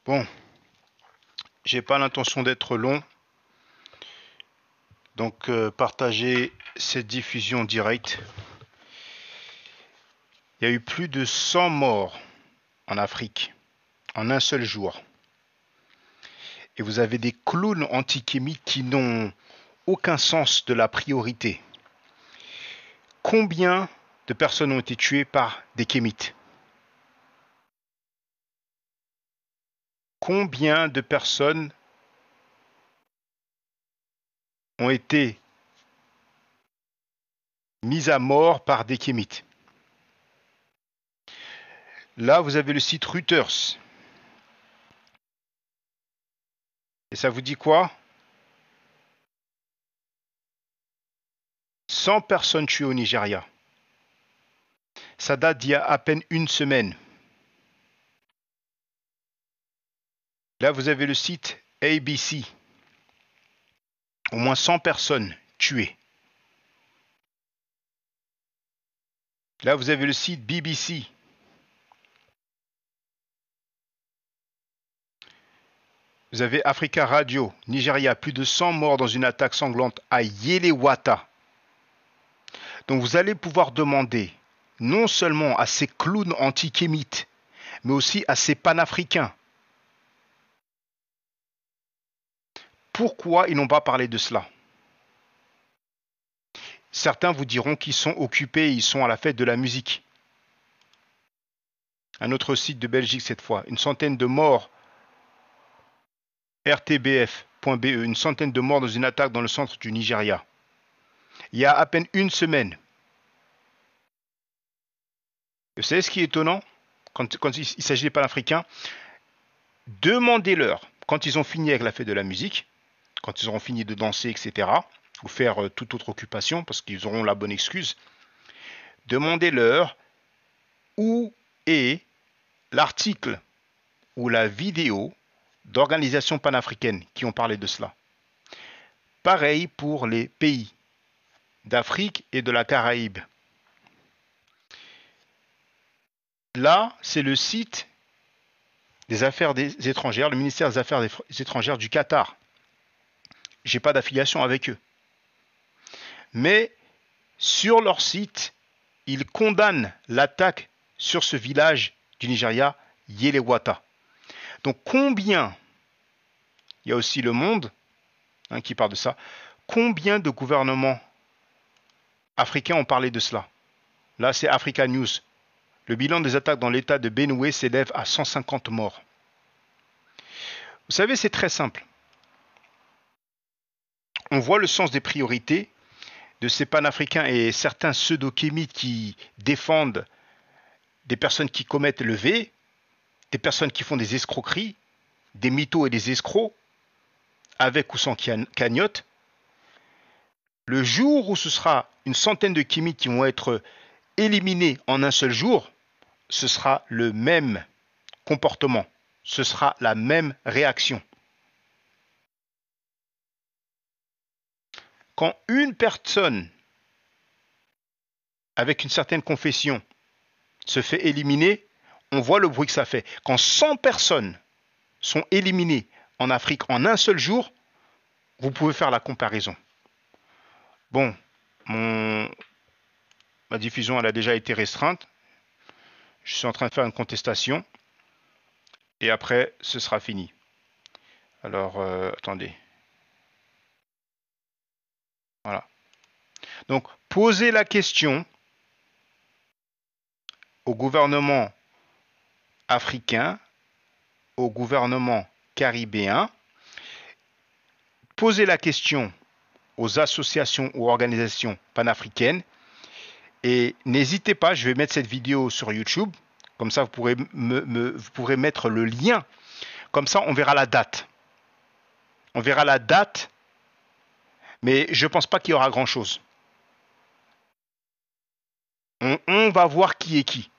Bon, j'ai pas l'intention d'être long, donc partagez cette diffusion directe. Il y a eu plus de 100 morts en Afrique en un seul jour. Et vous avez des clowns antisémites qui n'ont aucun sens de la priorité. Combien de personnes ont été tuées par des kémites? Combien de personnes ont été mises à mort par des kémites? Là, vous avez le site Reuters. Et ça vous dit quoi? 100 personnes tuées au Nigeria. Ça date d'il y a à peine une semaine. Là, vous avez le site ABC. Au moins 100 personnes tuées. Là, vous avez le site BBC. Vous avez Africa Radio, Nigeria, plus de 100 morts dans une attaque sanglante à Yelewata. Donc vous allez pouvoir demander non seulement à ces clowns antisémites, mais aussi à ces panafricains. Pourquoi ils n'ont pas parlé de cela? Certains vous diront qu'ils sont occupés, ils sont à la fête de la musique. Un autre site de Belgique cette fois, une centaine de morts. RTBF.be, une centaine de morts dans une attaque dans le centre du Nigeria. Il y a à peine une semaine. Vous savez ce qui est étonnant quand il s'agit des panafricains? Demandez-leur, quand ils ont fini avec la fête de la musique, quand ils auront fini de danser, etc., ou faire toute autre occupation, parce qu'ils auront la bonne excuse, demandez-leur où est l'article ou la vidéo d'organisations panafricaines qui ont parlé de cela. Pareil pour les pays d'Afrique et de la Caraïbe. Là, c'est le site des Affaires étrangères, le ministère des Affaires étrangères du Qatar. Je n'ai pas d'affiliation avec eux. Mais sur leur site, ils condamnent l'attaque sur ce village du Nigeria, Yelewata. Donc combien, il y a aussi Le Monde qui parle de ça, combien de gouvernements africains ont parlé de cela? Là, c'est Africa News. Le bilan des attaques dans l'état de Benue s'élève à 150 morts. Vous savez, c'est très simple. On voit le sens des priorités de ces panafricains et certains pseudo-kémites qui défendent des personnes qui commettent le V, des personnes qui font des escroqueries, des mythos et des escrocs, avec ou sans cagnotte. Le jour où ce sera une centaine de kémites qui vont être éliminés en un seul jour, ce sera le même comportement, ce sera la même réaction. Quand une personne avec une certaine confession se fait éliminer, on voit le bruit que ça fait. Quand 100 personnes sont éliminées en Afrique en un seul jour, vous pouvez faire la comparaison. Bon, ma diffusion elle a déjà été restreinte. Je suis en train de faire une contestation. Et après, ce sera fini. Alors, attendez. Voilà. Donc, posez la question au gouvernement africain, au gouvernement caribéen. Posez la question aux associations ou organisations panafricaines. Et n'hésitez pas, je vais mettre cette vidéo sur YouTube. Comme ça, vous pourrez mettre le lien. Comme ça, on verra la date. On verra la date, mais je ne pense pas qu'il y aura grand-chose. On va voir qui est qui.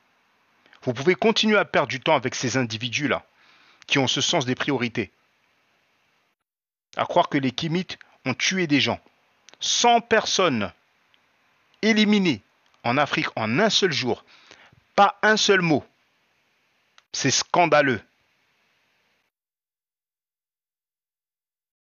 Vous pouvez continuer à perdre du temps avec ces individus-là, qui ont ce sens des priorités. À croire que les kémites ont tué des gens. 100 personnes éliminées en Afrique en un seul jour. Pas un seul mot. C'est scandaleux.